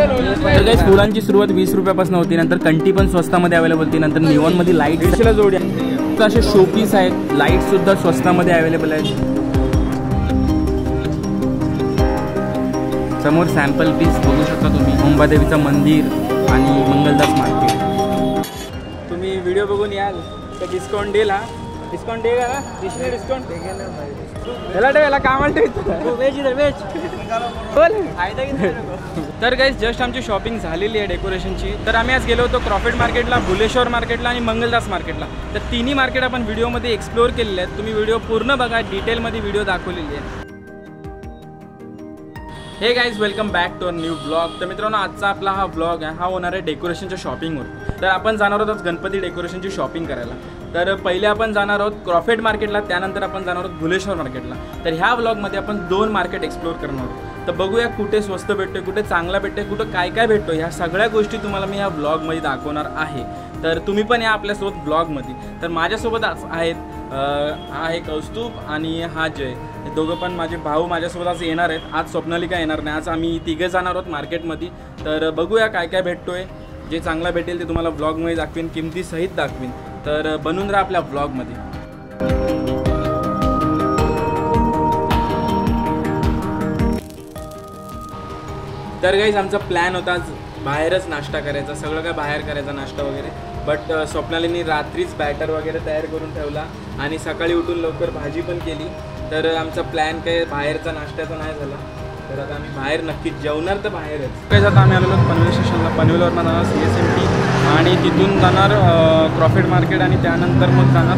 तर गाइस फुलांची सुरुवात 20 रुपयापासून होती, नंतर कंटी पण स्वस्तामध्ये अवेलेबल होती, नंतर निऑन मध्ये लाईट्सला जोड्या असे शोपीस आहेत, लाईट सुद्धा स्वस्तामध्ये अवेलेबल आहेत. समोर सॅम्पल पीस बघू शकता तुम्ही, अंबादेवीचं मंदिर आणि मंगलदास मार्केट. तुम्ही व्हिडिओ बघून याल तर डिस्काउंट देईल. हा डिस्काउंट देगा ना, डिस्काउंट याला ठेवायला कामाला ठेवायचं वेज बोल. तर गाइस जस्ट आमची शॉपिंग झालेली आहे डेकोरेशनची. तर आम्ही आज गेलो होतो क्रॉफेट मार्केटला, भुलेश्वर मार्केटला आणि मंगलदास मार्केटला. तर तिन्ही मार्केट आपण व्हिडिओमध्ये एक्सप्लोर केलेले आहेत. तुम्ही व्हिडिओ पूर्ण बघा, डिटेलमध्ये व्हिडिओ दाखवलेली आहे. Hey guys welcome back to a new blog. तर मित्रांनो आजचा आपला हा ब्लॉग आहे, हा होणार आहे डेकोरेशनच्या शॉपिंगवर. तर आपण जाणार आहोत आज गणपती डेकोरेशनची शॉपिंग करायला. तर पहिले आपण जाणार आहोत क्रॉफेट मार्केटला, त्यानंतर आपण जाणार आहोत भुलेश्वर मार्केटला. तर ह्या ब्लॉगमध्ये आपण 2 मार्केट एक्सप्लोर करणार आहोत. तर बघूया कुठे स्वस्त भेटतोय, कुठे चांगला भेटतोय, कुठं काय काय भेटतो, ह्या सगळ्या गोष्टी तुम्हाला मी ह्या ब्लॉगमध्ये दाखवणार आहे. तर तुम्ही पण या आपल्यासोबत ब्लॉगमध्ये. तर माझ्यासोबत आहेत आहे कौस्तुभ आणि हा जय, हे दोघं पण माझे भाऊ माझ्यासोबत आज येणार आहेत. आज स्वप्नालिका येणार नाही, आज आम्ही तिघे जाणार आहोत मार्केटमध्ये. तर बघूया काय काय भेटतोय, जे चांगला भेटेल ते तुम्हाला ब्लॉगमध्ये दाखवीन, किमतीसहित दाखवीन. तर बनून राहा आपल्या ब्लॉगमध्ये. तर गाइस आमचा प्लॅन होता आज बाहेरच नाश्ता करायचा, सगळं काय बाहेर करायचा नाश्ता वगैरे. बट स्वप्नालीने रात्रीच बॅटर वगैरे तयार करून ठेवला आणि सकाळी उठून लवकर भाजी पण केली. तर आमचा प्लॅन काय बाहेरचा नाश्त्याचा नाही झाला. तर आता आम्ही बाहेर नक्कीच जेवणार, तर बाहेरच. काय आता आम्ही आलेलो पनवेल स्टेशनला, पनवेलवरनं जाणार CSMT आणि तिथून जाणार क्रॉफेट मार्केट आणि त्यानंतर मग जाणार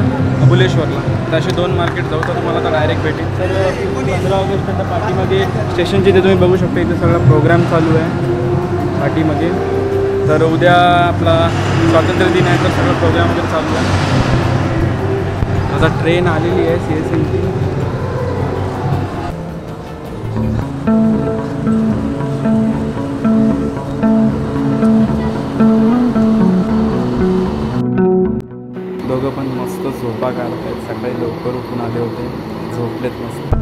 भुलेश्वरला. तर असे 2 मार्केट जाऊ, तर तुम्हाला आता डायरेक्ट भेटेल. तर 15 ऑगस्टनंतर पाठीमागे स्टेशनची इथे तुम्ही बघू शकता, इथे सगळा प्रोग्राम चालू आहे पाठीमागे. तर उद्या आपला स्वातंत्र्य दिन आहे, तर सगळं प्रोग्राम वगैरे चालू आहे. आता ट्रेन आलेली आहे CSMT. दोघं पण मस्त झोपा काढत आहेत, सकाळी लवकर उठून आले होते, झोपलेत मस्त.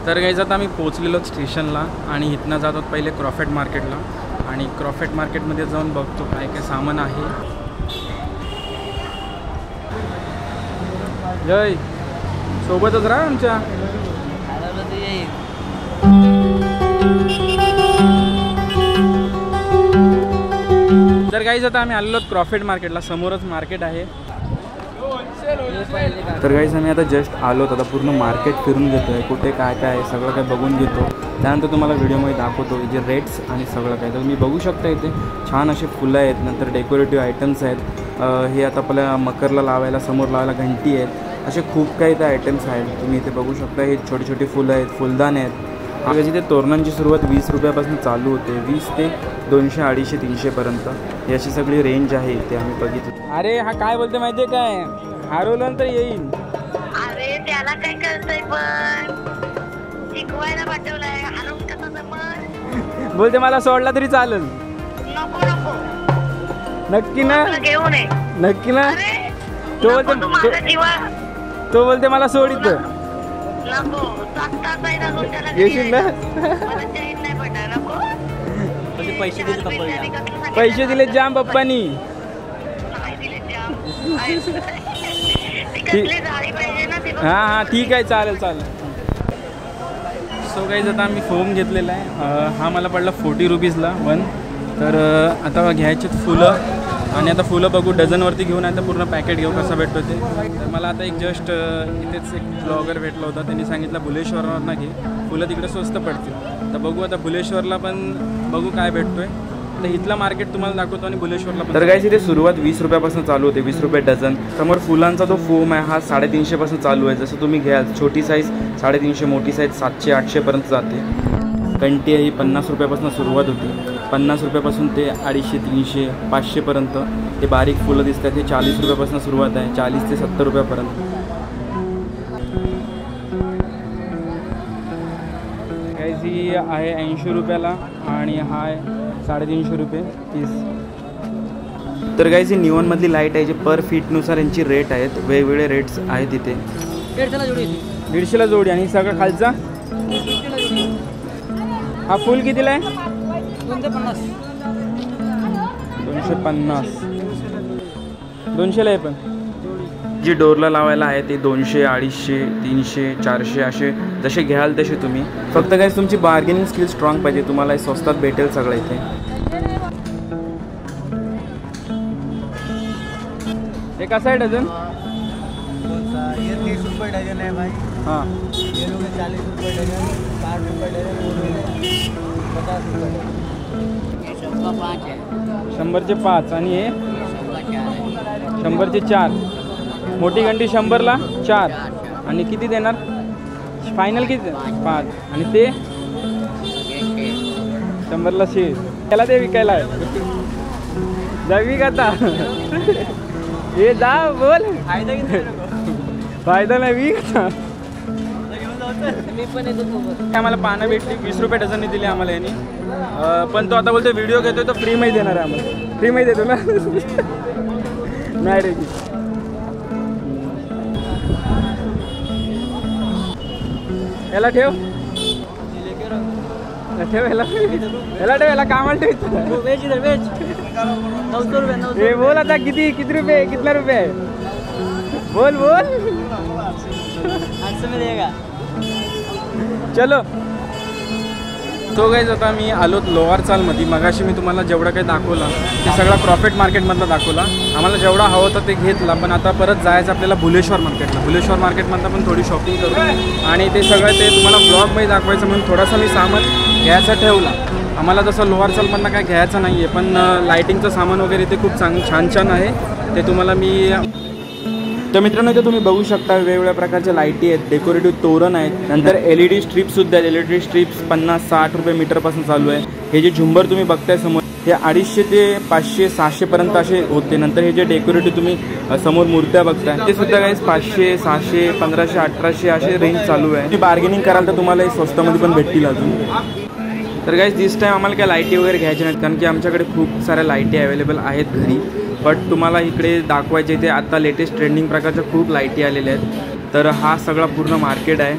तर गाइस आता आम्ही पोहोचलेलो स्टेशनला आणि इथनं जात आहोत पहिले क्रॉफेट मार्केटला. आणि क्रॉफेट मार्केटमध्ये जाऊन बघतो काय काय सामान आहे. जय सोबतच राहा आमच्या. तर गाइस आता आम्ही आलेलो क्रॉफेट मार्केटला, समोरच मार्केट आहे. तर गाइस आम्ही आता जस्ट आलो, आता पूर्ण मार्केट फिरून घेतो आहे, कुठे काय काय आहे सगळं काय बघून घेतो. त्यानंतर तुम्हाला व्हिडिओमध्ये दाखवतो जे रेट्स आणि सगळं काय. तर तुम्ही बघू शकता इथे छान असे फुलं आहेत, नंतर डेकोरेटिव्ह आयटम्स आहेत. हे आता आपल्याला मकरला लावायला, समोर लावायला घंटी आहेत, असे खूप काही इथे आयटम्स आहेत. तुम्ही इथे बघू शकता, हे छोटी छोटी फुलं आहेत, फुलदाणे आहेत. इथे तोरणांची सुरुवात 20 रुपयापासून चालू होते, 20 ते 200, 250, 300पर्यंत ही अशी सगळी रेंज आहे इथे आम्ही बघितलं. अरे हा काय बोलते माहितीये काय, हरवलं तर येईल. अरे त्याला काय करतोय, पण शिकवायला पाठवलाय, हरवून कसं जमल. बोलते मला सोडला तरी चालेल. नको नको, नक्की ना, घेऊन ये नक्की ना. तो बोलते मला सोड इथं. येशील ना. पैसे दिले जाम पप्पानी. हां हां ठीक आहे, चालेल चालेल. सो गाइस आता आम्ही फोम घेतलेला आहे, हा मला पडला 40 रुपीजला 1. तर आता घ्यायचेत फुलं आणि आता फुलं बघू डझनवरती घेऊन आता पूर्ण पॅकेट घेऊ कसं भेटतो ते. तर मला आता एक जस्ट इथेच एक ब्लॉगर भेटला होता, त्यांनी सांगितलं भुलेश्वरला घे, फुलं तिकडे स्वस्त पडतील. तर बघू आता भुलेश्वरला पण बघू काय भेटतोय. तर इथला मार्केट तुम्हाला दाखवतो आणि भुलेश्वरला पण. तर गाइस इथे सुरुवात 20 रुपयापासून चालू होते, 20 रुपये डझन. समोर फुलांचा जो फोम आहे हा 350 पासून चालू आहे. जसं तुम्ही घ्याल छोटी साईज 350, मोठी साईज 700, 800पर्यंत जाते. कंटी ही 50 रुपयापासून सुरुवात होती, 50 रुपयापासून ते 250, 300, 500पर्यंत. ते बारीक फुलं दिसतात हे 40 रुपयापासून सुरुवात आहे, 40 ते 70 रुपयापर्यंत. गाइस ही आहे 80 रुपयाला आणि हा आहे 350 रुपये पीस. तर गाईज ही निऑनमधली लाईट आहे, जे पर फीटनुसार यांची रेट आहेत, वेगवेगळे रेट्स आहेत इथे. 150ला जोडी. आणि सगळं खालचा हा फुल कितीला आहे? 250. 200ला आहे. पण जी डोरला लावायला आहे ते 200, 250, 300, 400 असे जसे घ्याल तसे तुम्ही. फक्त काय तुमची बार्गेनिंग स्किल स्ट्रॉंग पाहिजे, तुम्हाला स्वस्तात भेटेल सगळं इथे. हे कसं आहे डझन? ये 30 रुपये डजन है भाई. हां. ये लोग 40 रुपये डजन, 60 रुपये डजन, 50 रुपये. 100चे 5 आणि हे 100चे 4. मोठी घंटी 100ला 4. आणि किती देणार फायनल? किती? 5. आणि ते 100ला 6. त्याला ते विकायला आहे. जावी का आता? हे जा बोल. फायदा नाही विक. आम्हाला पानं भेटली 20 रुपये डझनने दिली आम्हाला यांनी. पण तो आता बोलतो व्हिडिओ घेतोय तो फ्रीमध्ये देणार आहे आम्हाला. फ्रीमध्ये देतो ना. नाही रे. याला ठेव. ठेव याला ठेव. याला कामाला ठेव. हे बोल आता किती रुपये? कितना रुपये आहे? बोल. 800 में देगा. चलो. तो गाईज आता मी आलो लोअर चालमध्ये. मगाशी मी तुम्हाला जेवढं काही दाखवलं ते सगळा प्रॉफिट मार्केटमधला दाखवला. आम्हाला जेवढा हवं होतं ते घेतला. पण आता परत जायचं आपल्याला भुलेश्वर मार्केटला. भुलेश्वर मार्केटमधलं पण थोडी शॉपिंग करू आणि ते सगळं ते तुम्हाला ब्लॉगमध्ये दाखवायचं म्हणून थोडासा मी सामान घ्यायचा ठेवला. आम्हाला जसं लोअर चालमधनं काय घ्यायचं नाही आहे, पण लायटिंगचं सामान वगैरे ते खूप छान आहे. ते तुम्हाला मी. तर मित्रांनो इथे तुम्ही बघू शकता वेगवेगळ्या प्रकारच्या लाईटी आहेत, डेकोरेटिव्ह तोरण आहेत, नंतर LED स्ट्रिप्ससुद्धा आहेत. LED स्ट्रिप्स 50-60 रुपये मीटरपासून चालू आहे. हे जे झुंबर तुम्ही बघताय समोर हे 250 ते 500, 600 पर्यंत असे होते. नंतर हे जे डेकोरेटिव्ह तुम्ही समोर मूर्त्या बघताय ते सुद्धा काही 500, 600, 1500, 1800 असे रेंज चालू आहे. तुम्ही बार्गेनिंग कराल तर तुम्हाला हे स्वस्तामध्ये पण भेटतील अजून. तर गाईज दिस टाईम आम्हाला काय लाईटी वगैरे घ्यायच्या नाहीत, कारण की आमच्याकडे खूप साऱ्या लाईटी अवेलेबल आहेत घरी. बट तुम्हाला इकडे दाखवायचे ते आता लेटेस्ट ट्रेंडिंग प्रकारच्या खूप लाईटी आलेल्या आहेत. तर हा सगळा पूर्ण मार्केट आहे.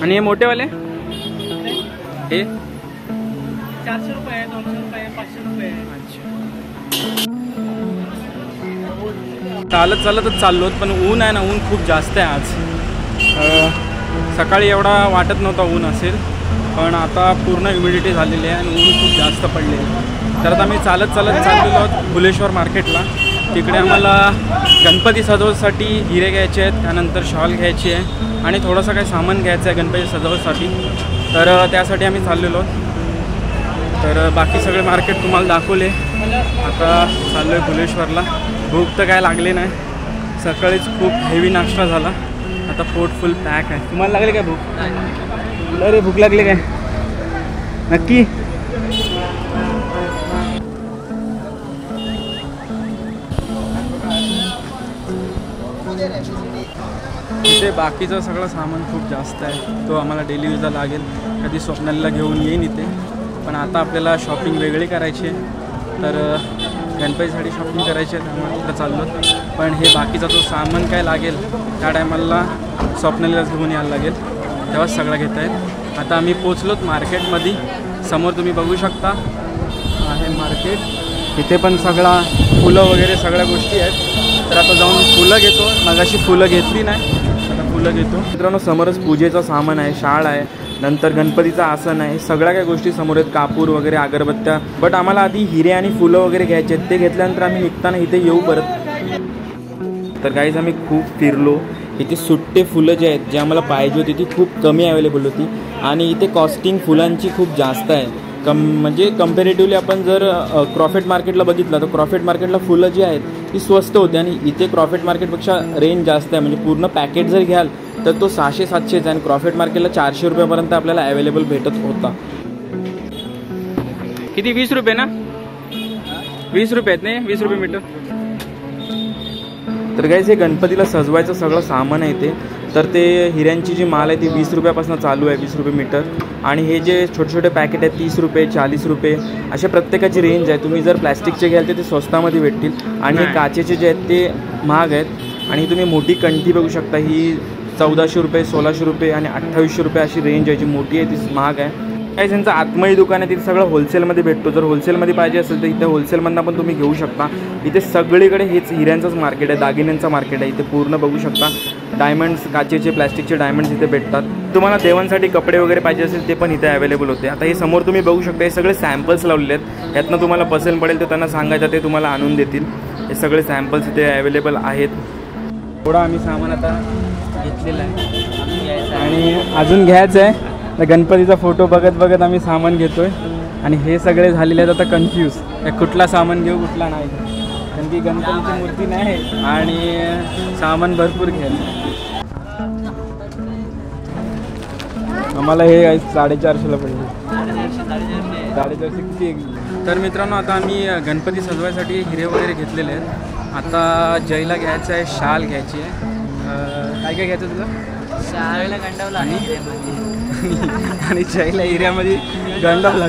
आणि हे मोठेवाले हे 400 रुपये, 200 रुपये, 500 रुपये. चालतच चाललो, पण ऊन आहे ना, ऊन खूप जास्त आहे आज. सकाळी एवढा वाटत नव्हता ऊन असेल, पण आता पूर्ण ह्युमिडिटी झालेली आहे आणि ऊन खूप जास्त पडले. तर आता आम्ही चालत चाललेलो आहोत भुलेश्वर मार्केटला. तिकडे आम्हाला गणपती सजवण्यासाठी हिरे घ्यायचे आहेत, त्यानंतर शॉल घ्यायची आहे आणि थोडंसं काही सामान घ्यायचं आहे गणपती सजवण्यासाठी. तर त्यासाठी आम्ही चाललेलो आहोत. तर बाकी सगळे मार्केट तुम्हाला दाखवले. आता चाललो आहे भुलेश्वरला. भूक तर काय लागली नाही, सकाळीच खूप हेवी नाश्ता झाला. आता पोट फुल पॅक आहे. तुम्हाला लागले काय भूक? अरे भूक लागली काय नक्की? इथे बाकीचं सगळं सामान खूप जास्त आहे, तो आम्हाला डेली यूजला लागेल. कधी स्वप्नालीला घेऊन येईन इथे. पण आता आपल्याला शॉपिंग वेगळी करायची आहे, तर गणपतीसाठी शॉपिंग करायची आहे, त्यामुळे तिकडं चाललो. पण हे बाकीचा जो सामान काय लागेल त्या टायमाला स्वप्नालीलाच घेऊन यायला लागेल, तेव्हाच सगळं घेता येईल. आता आम्ही पोचलोत मार्केटमध्ये. समोर तुम्ही बघू शकता आहे मार्केट. इथे पण सगळा फुलं वगैरे सगळ्या गोष्टी आहेत. तर आता जाऊन फुलं घेतो. मगाशी फुलं घेतली नाही, आता फुलं घेतो. मित्रांनो समोरच पूजेचं सामान आहे, शाळ आहे, नंतर गणपतीचं आसन आहे, सगळ्या काही गोष्टी समोर आहेत, कापूर वगैरे, अगरबत्त्या. बट आम्हाला आधी हिरे आणि फुलं वगैरे घ्यायचे आहेत. ते घेतल्यानंतर आम्ही निघताना इथे येऊ परत. तर गाईज आम्ही खूप फिरलो. इथे सुट्टे फुलं जे आहेत, जे आम्हाला पाहिजे होती ती खूप कमी अवेलेबल होती. आणि इथे कॉस्टिंग फुलांची खूप जास्त आहे. म्हणजे कम्पॅरेटिव्हली आपण जर क्रॉफेट मार्केटला बघितलं तर क्रॉफेट मार्केटला फुलं जी आहेत ती स्वस्त होते आणि इथे क्रॉफेट मार्केटपेक्षा रेंज जास्त आहे. म्हणजे पूर्ण पॅकेट जर घ्याल तर तो 600-700 आहे आणि क्रॉफेट मार्केटला 400 रुपयापर्यंत आपल्याला अवेलेबल भेटत होता. किती? 20 रुपये ना? 20 रुपये आहेत नाही? 20 रुपये मीटर. तर गाईज हे गणपतीला सजवायचं सगळं सामान आहे. ते तर ते हिऱ्यांची जी माल आहे ती 20 रुपयापासून चालू आहे, 20 रुपये मीटर. आणि हे जे छोटे छोटे पॅकेट आहेत 30 रुपये 40 रुपये अशा प्रत्येकाची रेंज आहे. तुम्ही जर प्लॅस्टिकचे घ्याल तर ते स्वस्तामध्ये भेटतील आणि हे काचेचे जे आहेत ते महाग आहेत. आणि तुम्ही मोठी कंठी बघू शकता, ही 1400 रुपये 1600 रुपये आणि 2800 रुपये अशी रेंज आहे. जी मोठी आहे ती महाग आहे. काही त्यांचं आत्मही दुकान आहे, तिथे सगळं होलसेलमध्ये भेटतो. जर होलसेलमध्ये पाहिजे असेल तर इथे होलसेलमधनं पण तुम्ही घेऊ शकता. इथे सगळीकडे हेच हिऱ्यांचंच मार्केट आहे, दागिन्यांचं मार्केट आहे. इथे पूर्ण बघू शकता डायमंड्स, काचेचे प्लॅस्टिकचे डायमंड्स इथे भेटतात. तुम्हाला देवांसाठी कपडे वगैरे पाहिजे असेल ते पण इथे अवेलेबल होते. आता हे समोर तुम्ही बघू शकता, हे सगळे सॅम्पल्स लावलेले आहेत. यातनं तुम्हाला पसंत पडेल तर त्यांना सांगायचं, ते तुम्हाला आणून देतील. हे सगळे सॅम्पल्स इथे अवेलेबल आहेत. थोडं आम्ही सामान आता घेतलेलं आहे आणि अजून घ्यायचं आहे. तर गणपतीचा फोटो बघत बघत आम्ही सामान घेतोय आणि हे सगळे झालेले आहेत आता कन्फ्यूज, कुठला सामान घेऊ कुठला नाही. कारण की गणपतीची मूर्ती नाही आणि सामान भरपूर घ्यायचं. आम्हाला हे 450ला पडले. 450 किती. तर मित्रांनो, आता आम्ही गणपती सजवायसाठी हिरे वगैरे घेतलेले आहेत. आता जयला घ्यायचं आहे, शाल घ्यायची आहे. काय काय घ्यायचं तुझं? शाळेला गंडवला आणि जयला हिऱ्यामध्ये गंडवला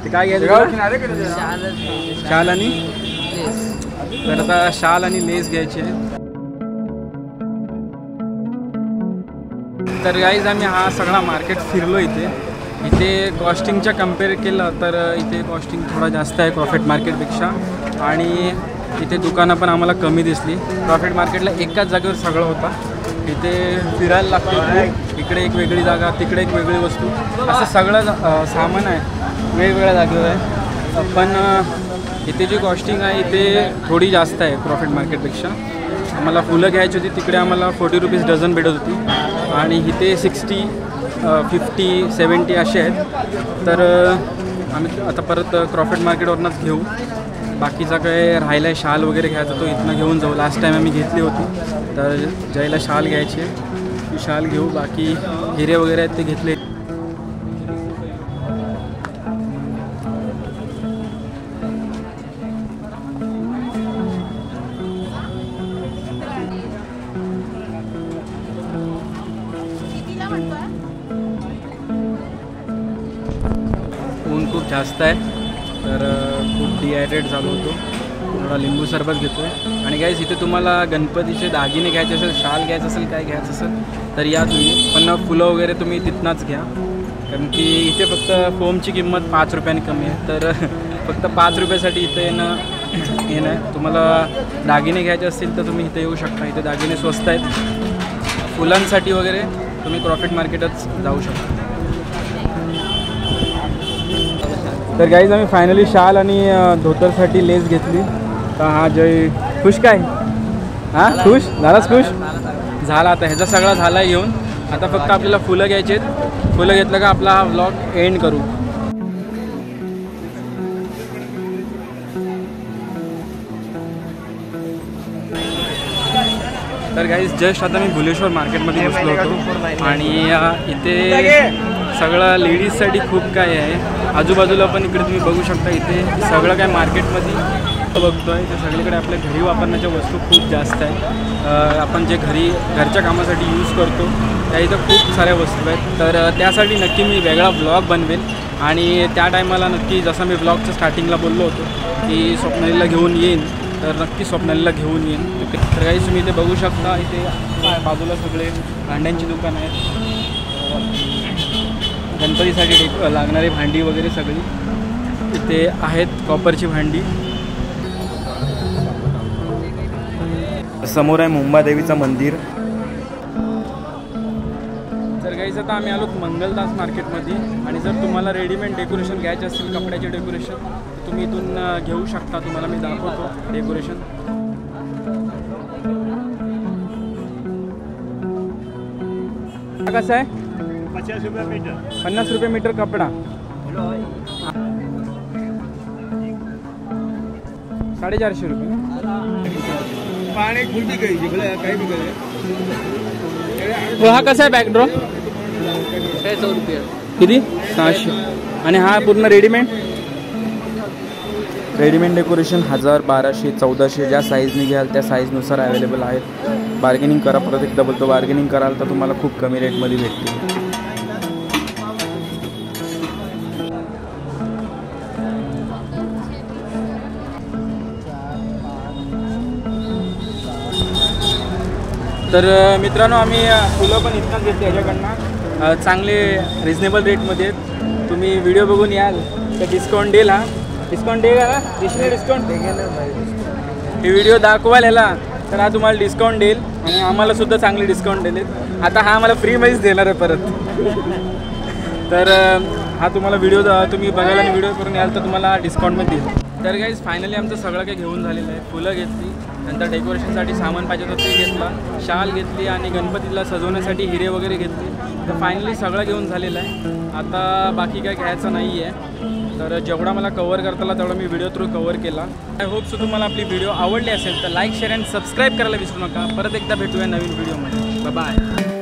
ते काय घ्यायचं? शाल आणि तर आता शाल आणि लेस घ्यायचे. तर गाईज आम्ही हा सगळा मार्केट फिरलो. इथे कॉस्टिंगच्या कम्पेअर केलं तर इथे कॉस्टिंग थोडा जास्त आहे प्रॉफिट मार्केटपेक्षा. आणि इथे दुकानं पण आम्हाला कमी दिसली. प्रॉफिट मार्केटला एकाच जागेवर सगळं होतं. इथे फिरायला लागतं, इकडे एक वेगळी जागा, तिकडे एक वेगळी वस्तू, असं सगळं सामान आहे वेगवेगळ्या जागेवर आहे. पण इथे जी कॉस्टिंग आहे इथे थोडी जास्त आहे प्रॉफिट मार्केटपेक्षा. आम्हाला फुलं घ्यायची होती, तिकडे आम्हाला 40 रुपीज डझन भेटत होती आणि इथे 60, 50, 70 असे आहेत. तर आम्ही आता परत प्रॉफिट मार्केटवरूनच घेऊ. बाकीचा काय राहिला आहे शाल वगैरे घ्यायचा तो इथनं घेऊन जाऊ. लास्ट टाईम आम्ही घेतली होती. तर जयला शाल घ्यायची आहे, ती शाल घेऊ. बाकी हिरे वगैरे आहेत ते घेतले. ऊन खूप जास्त आहे तर खूप डिहायड्रेट झालो होतो. थोडा लिंबू सरबत घेतो आहे. आणि गाईज इथे तुम्हाला गणपतीचे दागिने घ्यायचे असेल, शाल घ्यायचं असेल, काय घ्यायचं असेल तर या तुम्ही. पण फुलं वगैरे तुम्ही तिथनंच घ्या, कारण की इथे फक्त फोमची किंमत 5 रुपयांनी कमी आहे. तर फक्त 5 रुपयासाठी इथे येणं हे नाही. तुम्हाला दागिने घ्यायचे असतील तर तुम्ही इथे येऊ शकता. इथे दागिने स्वस्त आहेत. फुलांसाठी वगैरे तुम्ही प्रॉफिट मार्केटच जाऊ शकता. तर गाईज आम्ही फायनली शाल आणि धोतरसाठी लेस घेतली. तर हा जय खुश काय? हां खुश झालाच? खुश झाला. आता ह्याचा सगळा झाला आहे घेऊन. आता फक्त आपल्याला फुलं घ्यायची आहेत. फुलं घेतलं का आपला हा व्लॉग एंड करू. तर गाईज जस्ट आता मी भुलेश्वर मार्केटमध्ये बसलो होतो आणि इथे सगळं लेडीजसाठी खूप काय आहे. आजूबाजूला पण इकडे तुम्ही बघू शकता. इथे सगळं काय मार्केटमध्ये बघतो आहे ते सगळीकडे आपल्या घरी वापरण्याच्या वस्तू खूप जास्त आहे. आपण जे घरच्या कामासाठी यूज करतो त्या इथं खूप साऱ्या वस्तू आहेत. तर त्यासाठी नक्की मी वेगळा ब्लॉग बनवेल. आणि त्या टायमाला नक्की जसं मी ब्लॉगच्या स्टार्टिंगला बोललो होतो की स्वप्नालीला घेऊन येईन, तर नक्की स्वप्नालीला घेऊन येईन. तर काही तुम्ही इथे बघू शकता. इथे बाजूला सगळे भांड्यांची दुकान आहेत. गणपतीसाठी लागणारी भांडी वगैरे सगळी इथे आहेत. कॉपरची भांडी. समोर आहे मुंबादेवीचं मंदिर. तर गाईज आता आम्ही आलो मंगलदास मार्केटमध्ये. आणि जर तुम्हाला रेडीमेड डेकोरेशन घ्यायचे असतील, कपड्याचे डेकोरेशन, तुम्ही इथून घेऊ शकता. तुम्हाला मी दाखवतो डेकोरेशन. कसं आहे? 50 रुपये मीटर. 50 रुपये मीटर कपडा. 450 रुपये. पाणी खुलती काही काही हा कसा आहे बॅकड्रॉप? 600 रुपये. किती? 600. आणि हा पूर्ण रेडीमेड रेडीमेड डेकोरेशन 1000, 1200, 1400 ज्या साईजने घ्याल त्या साईजनुसार अवेलेबल आहेत. बार्गेनिंग करा, परत एकदा बोलतो बार्गेनिंग कराल तर तुम्हाला खूप कमी रेटमध्ये भेटतील. तर मित्रांनो आम्ही फुलं पण इतकंच घेतली याच्याकडनं. चांगले रिजनेबल रेटमध्ये आहेत. तुम्ही व्हिडिओ बघून याल तर डिस्काउंट देईल. हा डिस्काउंट देईल का डिस्काउंट हे व्हिडिओ दाखवाल ह्याला तर हा तुम्हाला डिस्काउंट देईल आणि आम्हालासुद्धा चांगले डिस्काउंट दिले. आता हा आम्हाला फ्रीमध्येच देणार आहे परत. तर हा तुम्हाला व्हिडिओ तुम्ही बघायला आणि व्हिडिओ करून याल तर तुम्हाला डिस्काउंटमध्ये देईल. तर गाईज फायनली आमचं सगळं काही घेऊन झालेलं आहे. फुलं घेतली, नंतर डेकोरेशनसाठी सामान पाहिजे होतं ते घेतलं, शाल घेतली आणि गणपतीला सजवण्यासाठी हिरे वगैरे घेतले. तर फायनली सगळं घेऊन झालेलं आहे. आता बाकी काय घ्यायचं नाही आहे. तर जेवढा मला कवर करता आला तेवढा मी व्हिडिओ थ्रू कवर केला. आय होप सो तुम्हाला आपली व्हिडिओ आवडली असेल तर लाईक, शेअर अँड सबस्क्राईब करायला विसरू नका. परत एकदा भेटूया नवीन व्हिडिओमध्ये. बाय.